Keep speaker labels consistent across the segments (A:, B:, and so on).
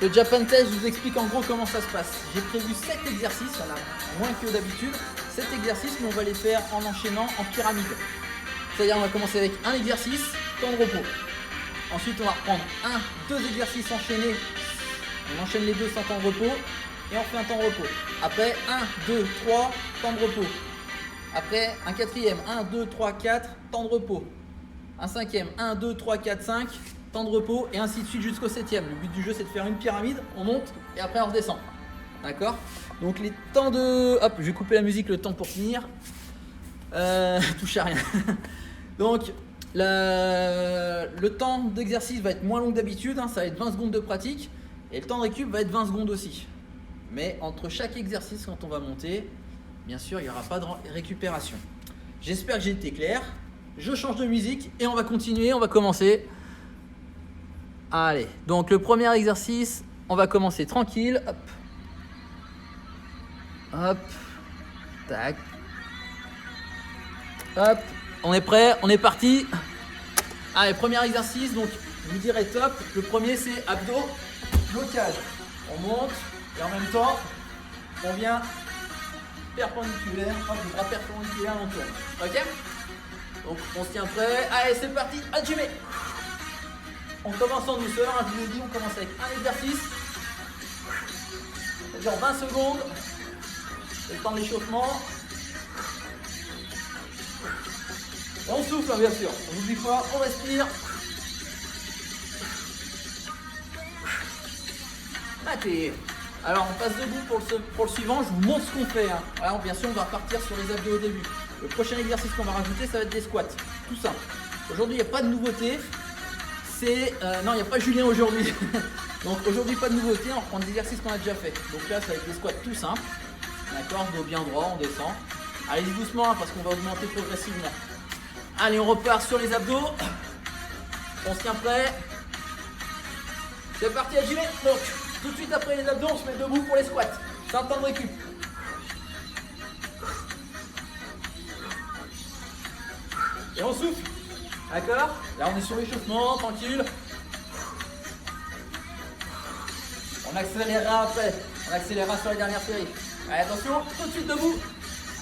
A: Le Japan Test, je vous explique en gros comment ça se passe. J'ai prévu 7 exercices, il y en a moins que d'habitude. 7 exercices, mais on va les faire en enchaînant en pyramide. C'est-à-dire on va commencer avec un exercice, temps de repos. Ensuite on va reprendre deux exercices enchaînés. On enchaîne les deux sans temps de repos et on fait un temps de repos. Après 1, 2, 3, temps de repos. Après un quatrième, 1, 2, 3, 4, temps de repos. Un cinquième, 1, 2, 3, 4, 5, temps de repos et ainsi de suite jusqu'au septième. Le but du jeu c'est de faire une pyramide, on monte et après on redescend. D'accord? Donc les temps de... Hop, je vais couper la musique le temps pour finir. Touche à rien. Donc le temps d'exercice va être moins long que d'habitude, hein, ça va être 20 secondes de pratique et le temps de récup va être 20 secondes aussi. Mais entre chaque exercice quand on va monter, bien sûr il n'y aura pas de récupération. J'espère que j'ai été clair. Je change de musique et on va continuer, on va commencer. Allez, donc le premier exercice, on va commencer tranquille. Hop. Hop. Tac. Hop. On est prêt, on est parti. Allez, premier exercice, donc je vous dirai top. Le premier c'est abdos, blocage. On monte et en même temps, on vient perpendiculaire, hop, le bras perpendiculaire, on tourne. Ok? Donc on se tient prêt. Allez, c'est parti, allumez. On commence en douceur, hein, je vous l'ai dit, on commence avec un exercice. Ça dure 20 secondes. C'est le temps de l'échauffement. On souffle, hein, bien sûr. On n'oublie pas, on respire. Maté. Alors on passe debout pour le suivant. Je vous montre ce qu'on fait. Hein. Alors bien sûr, on va repartir sur les abdos au début. Le prochain exercice qu'on va rajouter, ça va être des squats. Tout simple. Aujourd'hui, il n'y a pas de nouveauté. Non, il n'y a pas Julien aujourd'hui. Donc aujourd'hui, pas de nouveauté. On reprend des exercices qu'on a déjà fait. Donc là, ça va être des squats tout simples. D'accord, dos bien droit, on descend. Allez doucement hein, parce qu'on va augmenter progressivement. Allez, on repart sur les abdos. On se tient prêt. C'est parti, agilé. Donc, tout de suite après les abdos, on se met debout pour les squats. C'est un temps de récup. Et on souffle. D'accord? Là, on est sur l'échauffement, tranquille. On accélérera après. On accélérera sur la dernière série. Allez, attention, tout de suite debout.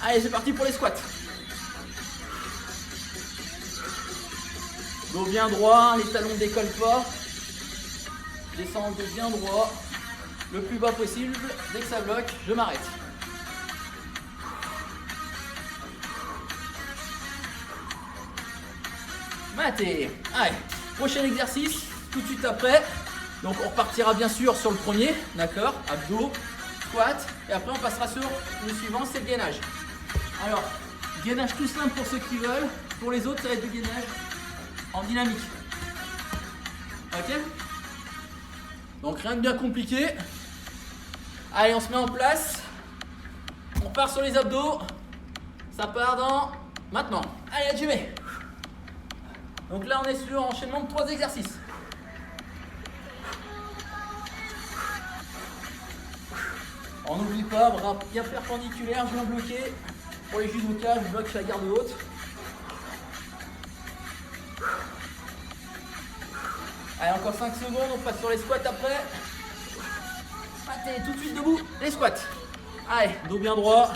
A: Allez, c'est parti pour les squats. Dos bien droit, les talons ne décollent pas. Je descends le dos bien droit. Le plus bas possible. Dès que ça bloque, je m'arrête. Maté. Allez, prochain exercice, tout de suite après. Donc on repartira bien sûr sur le premier, d'accord? Abdos, squat, et après on passera sur le suivant, c'est le gainage. Alors, gainage tout simple pour ceux qui veulent. Pour les autres, ça va être du gainage en dynamique. Ok? Donc rien de bien compliqué. Allez, on se met en place. On part sur les abdos. Ça part dans maintenant. Allez, allumez. Donc là, on est sur un enchaînement de 3 exercices. On n'oublie pas, bras bien perpendiculaires, bien bloqués. Pour les judokas, je bloque la garde haute. Allez, encore 5 secondes, on passe sur les squats après. Allez, tout de suite debout, les squats. Allez, dos bien droit.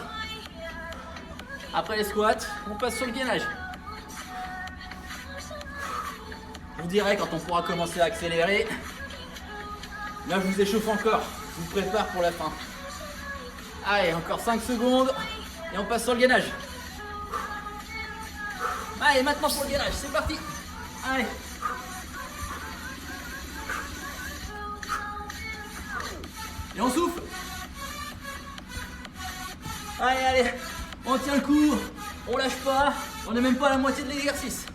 A: Après les squats, on passe sur le gainage. Je vous dirai quand on pourra commencer à accélérer. Là, je vous échauffe encore. Je vous prépare pour la fin. Allez, encore 5 secondes. Et on passe sur le gainage. Allez, maintenant pour le gainage. C'est parti. Allez. Et on souffle. Allez, allez. On tient le coup. On lâche pas. On n'est même pas à la moitié de l'exercice.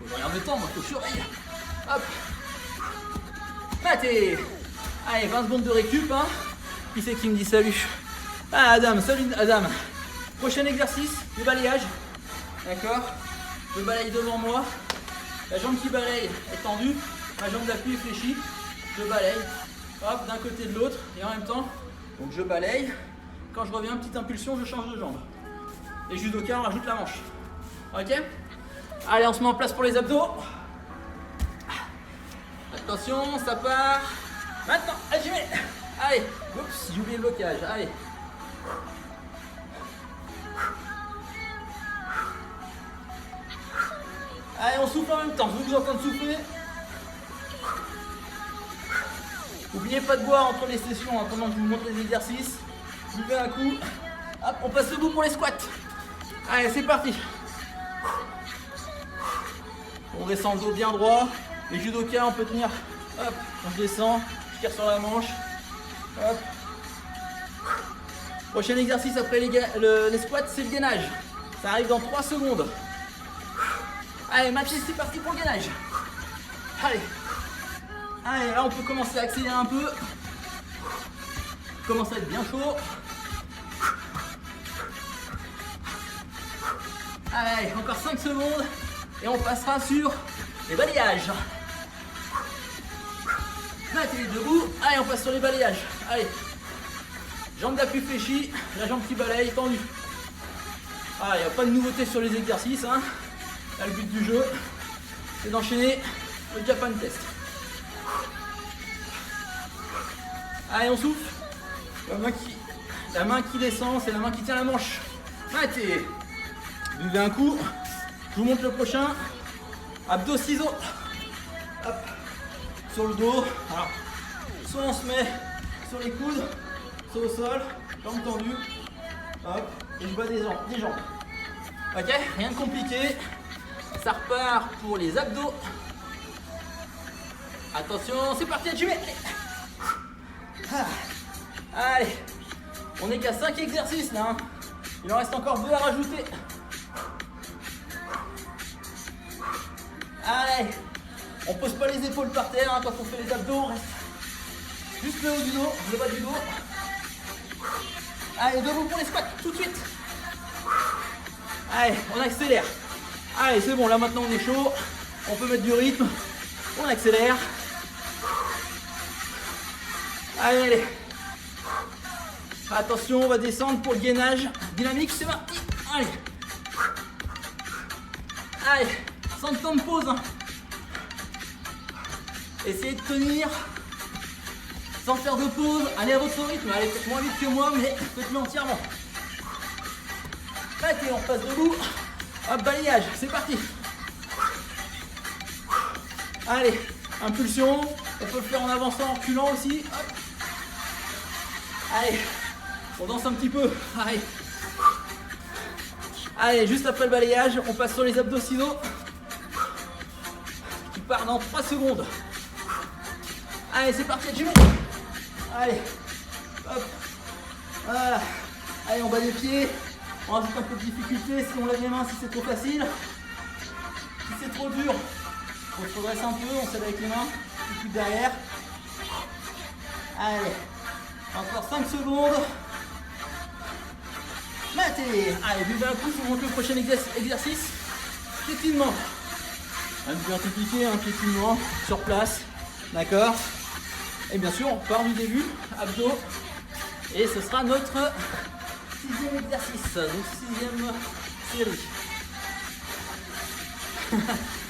A: Je regarde le temps, moi, faut que je surveille. Hop. Maté. Allez, 20 secondes de récup. Hein. Qui c'est qui me dit salut? Ah, Adam, salut Adam. Prochain exercice, le balayage. D'accord? Je balaye devant moi. La jambe qui balaye est tendue. Ma jambe d'appui est fléchie. Je balaye. Hop, d'un côté de l'autre. Et en même temps, donc je balaye. Quand je reviens, petite impulsion, je change de jambe. Les judokas, on rajoute la manche. Ok? Allez, on se met en place pour les abdos. Attention, ça part. Maintenant, allez, j'y vais. Allez, oups, j'ai oublié le blocage. Allez. Allez, on souffle en même temps. Je vous entends souffler. N'oubliez pas de boire entre les sessions, hein, pendant que je vous montre les exercices. Buvez un coup. Hop, on passe debout pour les squats. Allez, c'est parti. On descend le dos bien droit. Les judokas, on peut tenir. Hop, on descend. Je tire sur la manche. Hop. Prochain exercice après les squats, c'est le gainage. Ça arrive dans 3 secondes. Allez, Mathis, c'est parti pour le gainage. Allez. Allez, là on peut commencer à accélérer un peu. Commence à être bien chaud. Allez, encore 5 secondes. Et on passera sur les balayages. Mettez debout. Allez, on passe sur les balayages. Allez. Jambe d'appui fléchie, la jambe qui balaye, tendue. Ah, il n'y a pas de nouveauté sur les exercices. Hein. Là, le but du jeu, c'est d'enchaîner le Japan Test. Allez, on souffle. La main qui descend, c'est la main qui tient la manche. Arrêtez. Buvez un coup. Je vous montre le prochain. Abdos ciseaux. Hop. Sur le dos. Alors, soit on se met sur les coudes, soit au sol, jambes tendues. Hop. Et je bats des jambes. Ok, rien de compliqué. Ça repart pour les abdos. Attention, c'est parti, tu mets. Allez, on n'est qu'à 5 exercices là. Hein. Il en reste encore 2 à rajouter. Allez, on pose pas les épaules par terre hein, quand on fait les abdos. On reste juste le haut du dos, le bas du dos. Allez, debout pour les squats, tout de suite. Allez, on accélère. Allez, c'est bon, là maintenant on est chaud. On peut mettre du rythme. On accélère. Allez, allez. Attention, on va descendre pour le gainage dynamique, c'est parti. Allez. Allez, sans temps de pause. Hein. Essayez de tenir sans faire de pause. Allez à votre rythme. Allez peut-être moins vite que moi, mais faites-le entièrement. Allez, on passe debout. Hop, balayage, c'est parti. Allez, impulsion. On peut le faire en avançant, en reculant aussi. Hop. Allez, on danse un petit peu. Allez. Allez, juste après le balayage, on passe sur les abdos ciseaux. Qui part dans 3 secondes. Allez, c'est parti, Jimmy. Allez, hop. Voilà. Allez, on bat les pieds. On rajoute un peu de difficulté si on lève les mains, si c'est trop facile. Si c'est trop dur, on se redresse un peu, on s'aide avec les mains. Un coup derrière. Allez. Encore 5 secondes. Mettez. Allez, buvez un coup, je vous montre le prochain exercice. Piétinement. Un peu compliqué, un piétinement sur place. D'accord. Et bien sûr, on part du début. Abdos. Et ce sera notre 6e exercice. Donc 6e série.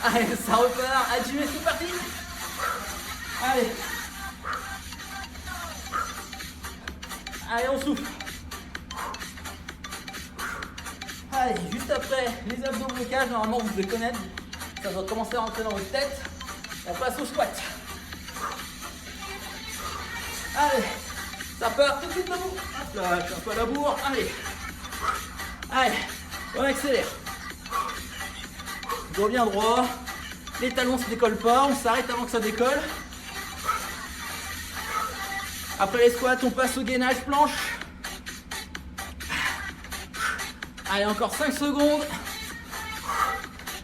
A: Allez, ça repart. Allez, c'est parti. Allez. Allez, on souffle. Allez, juste après les abdos blocage, normalement vous devez connaître. Ça doit commencer à rentrer dans votre tête. On passe au squat. Allez, ça part tout de suite debout. Hop là, je suis un peu à la bourre. Allez. Allez, on accélère. Dos bien droit. Les talons ne se décollent pas. On s'arrête avant que ça décolle. Après les squats, on passe au gainage planche. Allez, encore 5 secondes.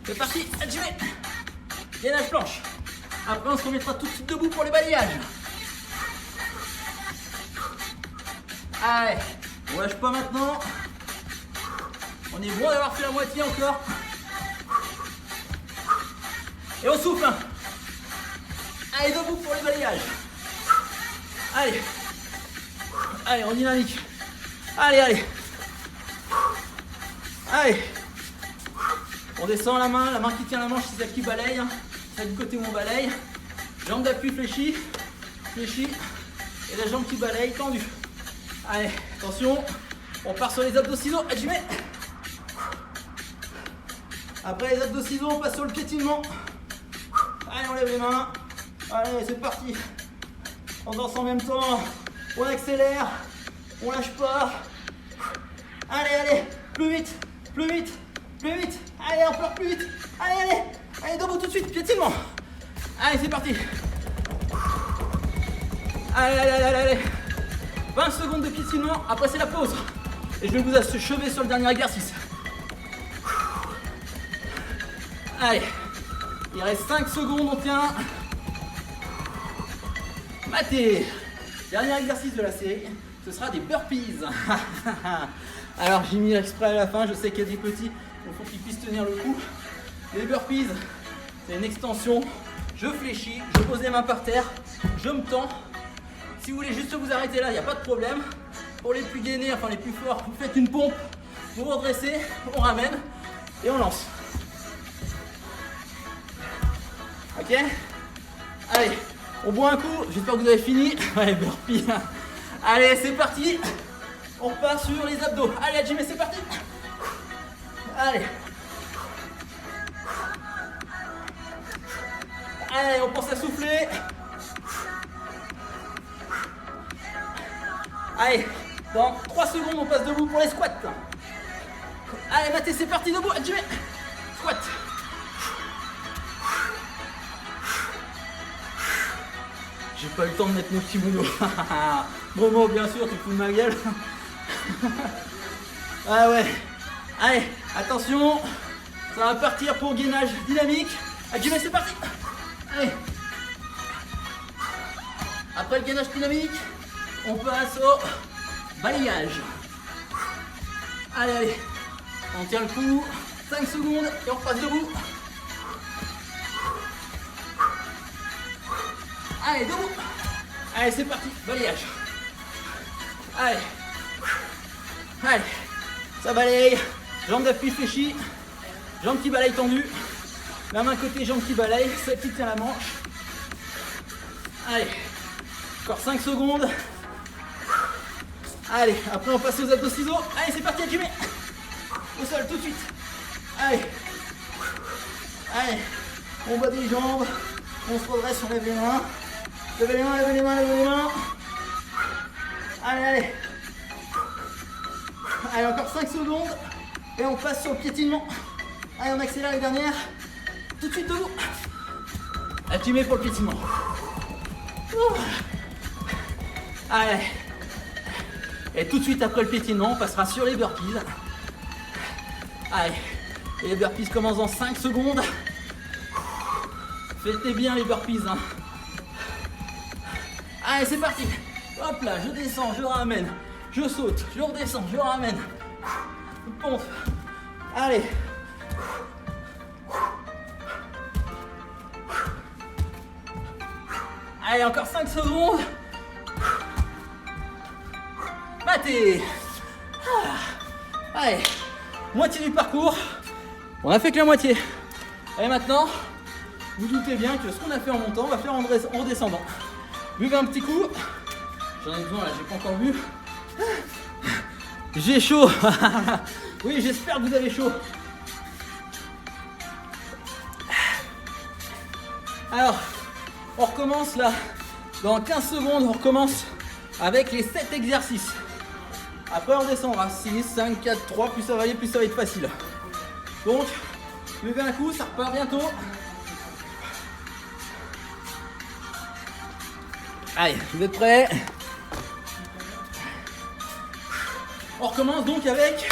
A: C'est parti, allez, gainage planche. Après, on se remettra tout de suite debout pour les balayages. Allez, on lâche pas maintenant. On est bon d'avoir fait la moitié encore. Et on souffle. Allez, debout pour les balayages. Allez. Allez, on dynamique. Allez, allez. Allez. On descend la main qui tient la manche, c'est celle qui balaye. C'est du côté où on balaye. Jambe d'appui fléchie, fléchie. Et la jambe qui balaye, tendue. Allez, attention. On part sur les abdos ciseaux. Hajime. Après les abdos ciseaux, on passe sur le piétinement. Allez, on lève les mains. Allez, c'est parti. On danse en même temps. On accélère. On lâche pas. Allez, allez. Plus vite. Plus vite. Plus vite. Allez, encore plus vite. Allez, allez. Allez, debout tout de suite. Piétinement. Allez, c'est parti. Allez, allez, allez, allez. 20 secondes de piétinement. Après, c'est la pause. Et je vais vous achever sur le dernier exercice. Allez. Il reste 5 secondes. On tient. Maté. Dernier exercice de la série. Ce sera des burpees. Alors, j'ai mis l'exprès à la fin. Je sais qu'il y a des petits. Il faut qu'ils puissent tenir le coup. Les burpees, c'est une extension. Je fléchis. Je pose les mains par terre. Je me tends. Si vous voulez juste vous arrêter là, il n'y a pas de problème. Pour les plus gainés, enfin les plus forts, vous faites une pompe, vous redressez, on ramène et on lance. Ok? Allez, on boit un coup, j'espère que vous avez fini. Ouais, burpee. Allez, c'est parti. On part sur les abdos. Allez, Hajime, c'est parti. Allez. Allez, on pense à souffler. Allez, dans 3 secondes, on passe debout pour les squats. Allez, Mathé, c'est parti, debout. Hajime. Squat. J'ai pas eu le temps de mettre mon kimono. Momo, bien sûr, tu te fous de ma gueule. Ah ouais. Allez, attention. Ça va partir pour gainage dynamique. Hajime, c'est parti. Allez. Après le gainage dynamique, on passe au balayage. Allez, allez. On tient le coup. 5 secondes et on repasse debout. Allez, debout. Allez, c'est parti. Balayage. Allez. Allez. Ça balaye. Jambe d'appui fléchie. Jambe qui balaye tendue. La main côté, jambe qui balaye. Celle qui tient la manche. Allez. Encore 5 secondes. Allez. Après, on passe aux abdos ciseaux. Allez, c'est parti, Hajime. Au sol, tout de suite. Allez. Allez. On bat des jambes. On se redresse, on lève les mains. Levez les mains, levez les mains, levez les mains. Allez, allez. Allez, encore 5 secondes. Et on passe sur le piétinement. Allez, on accélère les dernières. Tout de suite debout. Hajime pour le piétinement. Allez. Et tout de suite après le piétinement, on passera sur les burpees. Allez. Et les burpees commencent dans 5 secondes. Faites bien les burpees. Hein. Allez, c'est parti. Hop là, je descends, je ramène. Je saute, je redescends, je ramène. Pompe. Allez. Allez, encore 5 secondes. Maté. Allez, moitié du parcours. On a fait que la moitié. Et maintenant, vous doutez bien que ce qu'on a fait en montant, on va faire en redescendant. Buvez un petit coup. J'en ai besoin là, j'ai pas encore bu. J'ai chaud. Oui, j'espère que vous avez chaud. Alors, on recommence là. Dans 15 secondes, on recommence avec les 7 exercices. Après, on descendra 6, 5, 4, 3. Plus ça va aller, plus ça va être facile. Donc, buvez un coup, ça repart bientôt. Allez, vous êtes prêts? On recommence donc avec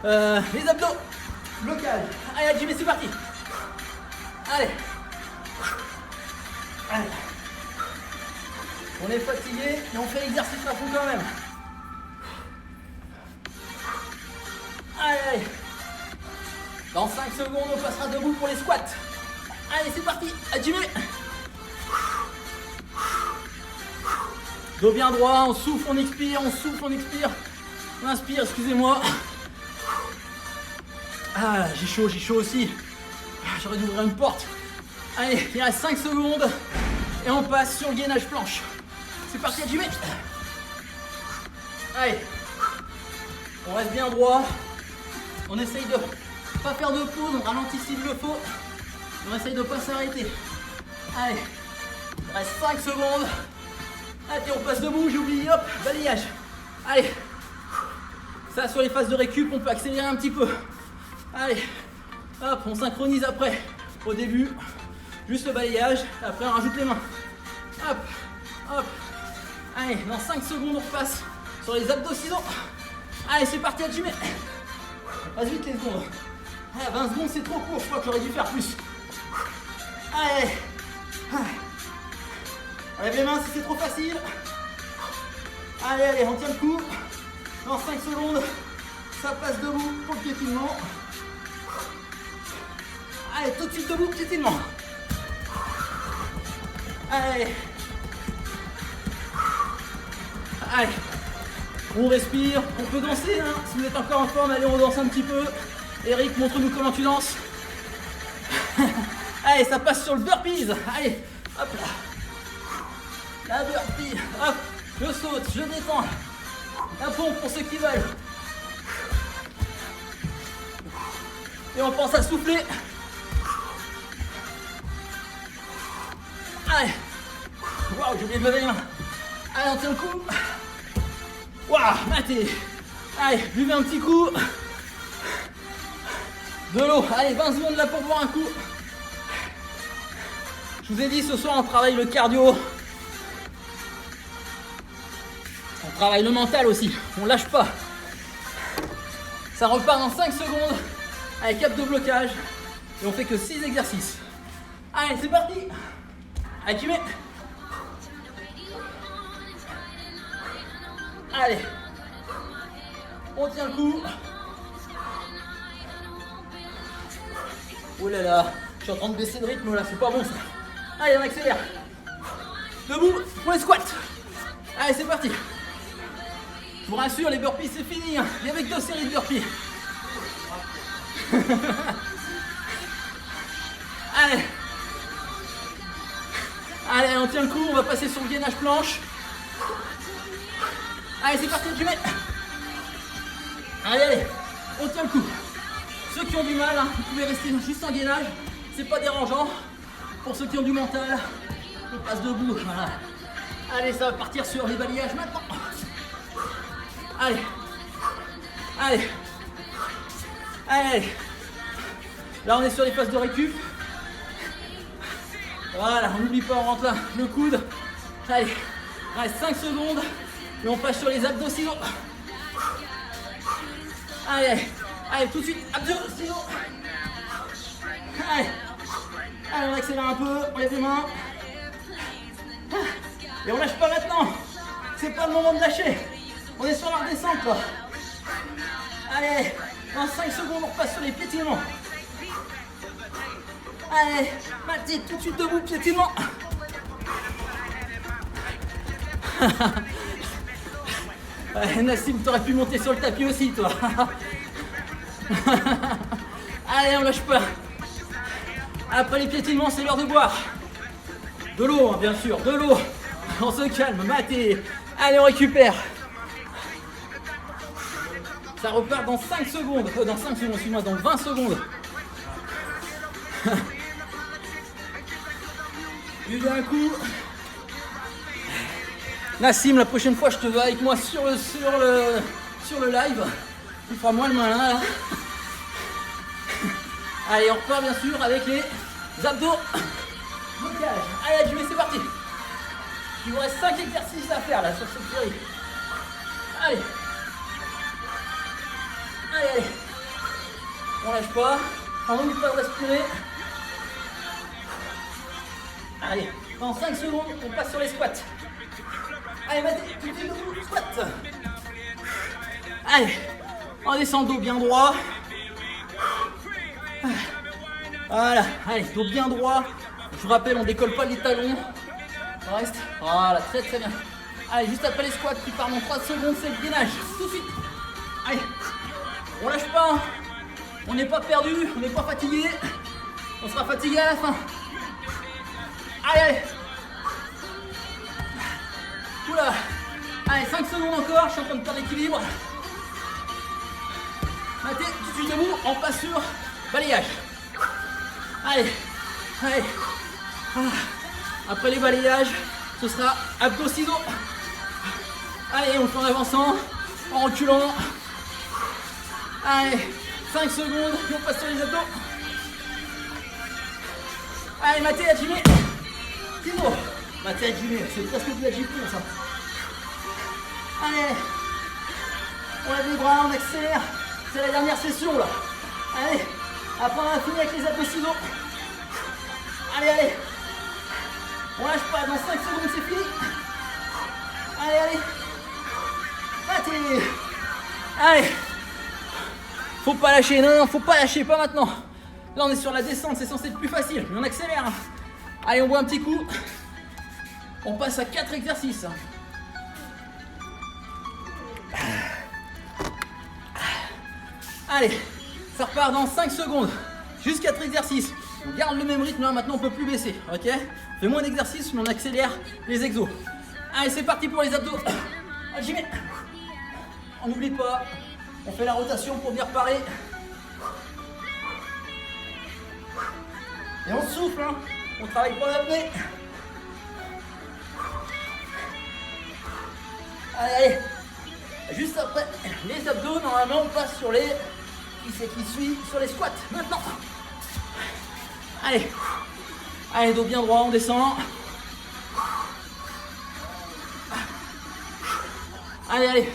A: les abdos. Blocage. Allez, Hajime, c'est parti. Allez. Allez. On est fatigué, mais on fait l'exercice à fond quand même. Allez, allez. Dans 5 secondes, on passera debout pour les squats. Allez, c'est parti. Hajime. Dos bien droit, on souffle, on expire, on souffle, on expire. On inspire, excusez-moi. Ah, j'ai chaud aussi. J'aurais dû ouvrir une porte. Allez, il reste 5 secondes. Et on passe sur le gainage planche. C'est parti, à du mec. Allez. On reste bien droit. On essaye de pas faire de pause, on ralentit s'il le faut. On essaye de pas s'arrêter. Allez. Il reste 5 secondes. Allez, on passe debout, j'ai oublié, hop, balayage. Allez. Ça, sur les phases de récup, on peut accélérer un petit peu. Allez. Hop, on synchronise après. Au début, juste le balayage. Après, on rajoute les mains. Hop, hop. Allez, dans 5 secondes, on repasse sur les abdos ciseaux. Allez, c'est parti, à tuer. Vas-y vite les secondes. Allez, 20 secondes, c'est trop court. Je crois que j'aurais dû faire plus. Allez. Enlève les mains si c'est trop facile. Allez, allez, on tient le coup. Dans 5 secondes, ça passe debout pour le piétinement. Allez, tout de suite debout, piétinement. Allez. Allez. On respire, on peut danser, hein. Si vous êtes encore en forme, allez, on danse un petit peu. Eric, montre-nous comment tu danses. Allez, ça passe sur le burpees. Allez, hop là. La burpee, hop, je saute, je détends. La pompe pour ceux qui veulent. Et on pense à souffler. Allez. Waouh, j'ai oublié de lever les mains. Allez, on tient le coup. Waouh, matez. Allez, buvez un petit coup. De l'eau. Allez, 20 secondes là pour boire un coup. Je vous ai dit, ce soir, on travaille le cardio. On travaille le mental aussi. On lâche pas. Ça repart dans 5 secondes. Avec cap de blocage. Et on fait que 6 exercices. Allez, c'est parti. Allez, tu mets. Allez. On tient le coup. Oh là là. Je suis en train de baisser de rythme là. C'est pas bon ça. Allez, on accélère. Debout pour les squats. Allez, c'est parti. Je vous rassure, les burpees c'est fini. Hein. Il y avait que 2 séries de burpees. Allez. Allez, on tient le coup. On va passer sur le gainage planche. Allez, c'est parti, tu mets. Allez, allez. On tient le coup. Ceux qui ont du mal, hein, vous pouvez rester juste en gainage. C'est pas dérangeant. Pour ceux qui ont du mental, on passe debout. Voilà. Allez, ça va partir sur les balayages maintenant. Allez. Allez. Allez. Là, on est sur les phases de récup. Voilà, on n'oublie pas, on rentre là, le coude. Allez, il reste 5 secondes. Et on passe sur les abdos ciseaux. Allez, allez. Allez, tout de suite, abdos ciseaux. Allez. Allez, on accélère un peu, on lève les mains. Et on lâche pas maintenant. C'est pas le moment de lâcher. On est sur la redescente là. Allez, dans 5 secondes, on repasse sur les piétinements. Allez, Mathilde, tout de suite debout, piétinement. Ouais, Nassim, t'aurais pu monter sur le tapis aussi, toi. Allez, on lâche pas. Après les piétinements, c'est l'heure de boire. De l'eau, hein, bien sûr, de l'eau. On se calme, Mathé. Allez, on récupère. Ça repart dans 5 secondes. Dans 5 secondes, excuse-moi, dans 20 secondes. Buvez un coup. Nassim, la prochaine fois, je te veux avec moi sur le live. Tu feras moins le malin là. Allez, on repart bien sûr avec les abdos. Blocage. Allez, Jimmy, c'est parti. Il vous reste 5 exercices à faire là sur cette série. Allez. Allez, allez. On lâche pas. On n'oublie pas de respirer. Allez, dans 5 secondes, on passe sur les squats. Allez, vas-y, tout de suite debout, squat. Allez, on descend dos bien droit. Voilà, allez, dos bien droit. Je vous rappelle, on décolle pas les talons. On reste, voilà, très très bien. Allez, juste après les squats qui partent en 3 secondes, c'est le gainage. Tout de suite. Allez, on lâche pas. On n'est pas perdu, on n'est pas fatigué. On sera fatigué à la fin. Allez, allez. Oula. Allez, 5 secondes encore, je suis en train de perdre l'équilibre. Maté, tout de suite debout, on passe sur balayage. Allez, allez. Après les balayages, ce sera abdos ciseaux. Allez, on fait en avançant, en reculant. Allez, 5 secondes, et on passe sur les abdos. Allez, Maté, à Jimmy. Ciseaux. Maté, à Jimmy, c'est presque du Jimmy ça. Allez, on lève les bras, on accélère. C'est la dernière session là. Allez, après on a fini avec les abdos ciseaux. Allez, allez. On lâche pas, dans 5 secondes c'est fini. Allez, allez. Maté. Allez. Faut pas lâcher, non, faut pas lâcher, pas maintenant. Là on est sur la descente, c'est censé être plus facile, mais on accélère. Allez, on boit un petit coup. On passe à 4 exercices. Allez, ça repart dans 5 secondes. Juste 4 exercices. On garde le même rythme, là maintenant on peut plus baisser. Ok, on fait moins d'exercices, mais on accélère les exos. Allez, c'est parti pour les abdos. Allez, j'y mets. On n'oublie pas, on fait la rotation pour venir parer. Et on souffle, hein. On travaille pas l'apnée. Allez, allez. Juste après les abdos, normalement on passe sur les... Qui c'est qui suit sur les squats maintenant. Allez. Allez, dos bien droit, on descend. Allez, allez.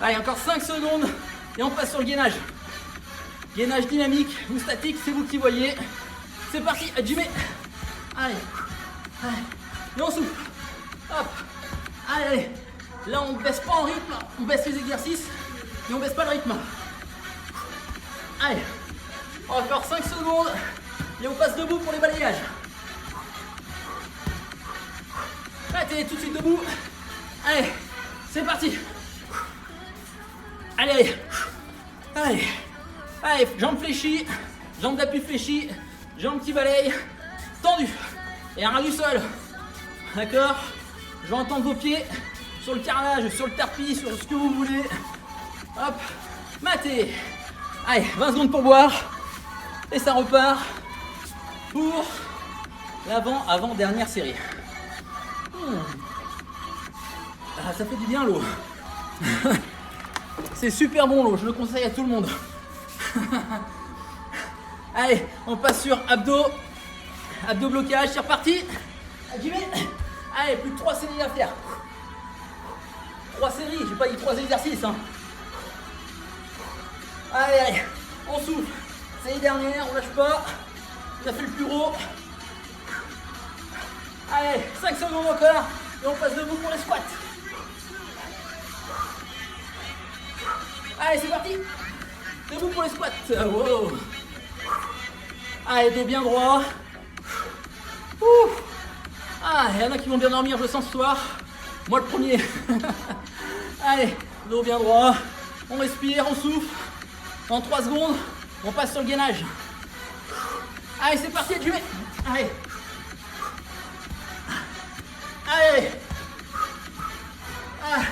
A: Allez, encore 5 secondes et on passe sur le gainage. Gainage dynamique ou statique, c'est vous qui voyez. C'est parti, Jimmy. Allez. Allez. Et on souffle. Hop. Allez, allez. Là, on ne baisse pas en rythme, on baisse les exercices, mais on ne baisse pas le rythme. Allez, encore 5 secondes, et on passe debout pour les balayages. Allez, tout de suite debout. Allez, c'est parti. Allez, allez. Allez, allez, jambes fléchies, jambes d'appui fléchies, jambes qui balayent, tendues. Et un ras du sol. D'accord? Je vais entendre vos pieds sur le carrelage, sur le tapis, sur ce que vous voulez. Hop, Maté. Allez, 20 secondes pour boire. Et ça repart pour l'avant-dernière série. Ah, ça fait du bien l'eau. C'est super bon l'eau, je le conseille à tout le monde. Allez, on passe sur abdos. Abdos blocage, c'est reparti. Allez, plus que 3 séries à faire. 3 séries, j'ai pas dit 3 exercices. Hein. Allez, allez, on souffle. C'est les dernières, on lâche pas. On a fait le plus gros. Allez, 5 secondes encore. Et on passe debout pour les squats. Allez, c'est parti. Debout pour les squats. Wow. Allez, dos bien droit. Ouh. Ah, il y en a qui vont bien dormir, je le sens ce soir. Moi le premier. Allez, dos bien droit. On respire, on souffle. En 3 secondes, on passe sur le gainage. Allez, c'est parti, Jimmy. Allez. Allez. Ah.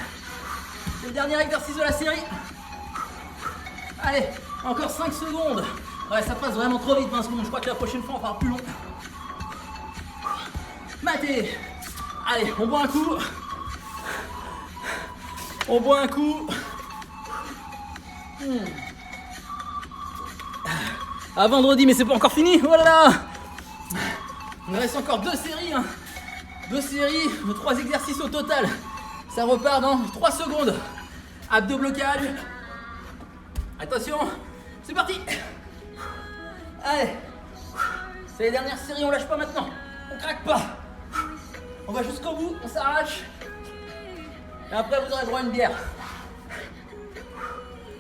A: C'est le dernier exercice de la série. Allez, encore 5 secondes. Ouais, ça passe vraiment trop vite, 20 secondes. Je crois que la prochaine fois, on fera plus long. Maté. Allez, on boit un coup. On boit un coup. À vendredi, mais c'est pas encore fini. Voilà. Il me reste encore 2 séries. Hein. 2 séries, 3 exercices au total. Ça repart dans 3 secondes. Abdos blocage. Attention, c'est parti. Allez. C'est les dernières séries, on lâche pas maintenant. On craque pas. On va jusqu'au bout, on s'arrache. Et après, vous aurez droit à une bière.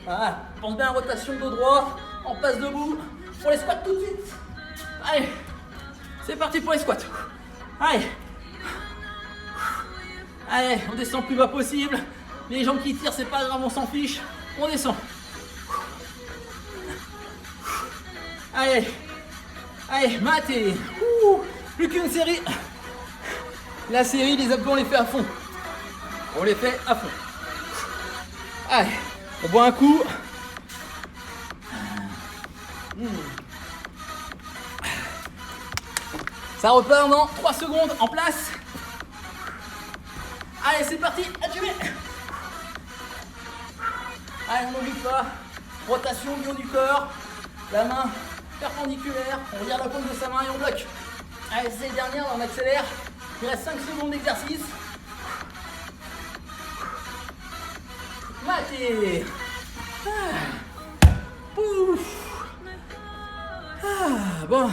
A: Voilà, pense bien à la rotation dos droit. On passe debout pour les squats tout de suite. Allez, c'est parti pour les squats. Allez. Allez, on descend plus bas possible. Les jambes qui tirent, c'est pas grave, on s'en fiche. On descend. Allez. Allez, Maté. Plus qu'une série. La série, les abdos, on les fait à fond. On les fait à fond. Allez, on boit un coup. Ça repart dans 3 secondes, en place. Allez, c'est parti, assumez. Allez, on n'oublie pas. Rotation au niveau du corps. La main perpendiculaire. On regarde la paume de sa main et on bloque. Allez, c'est les dernières, on accélère. Il reste 5 secondes d'exercice. Maté. Pouf. Bon,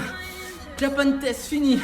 A: Japan test fini.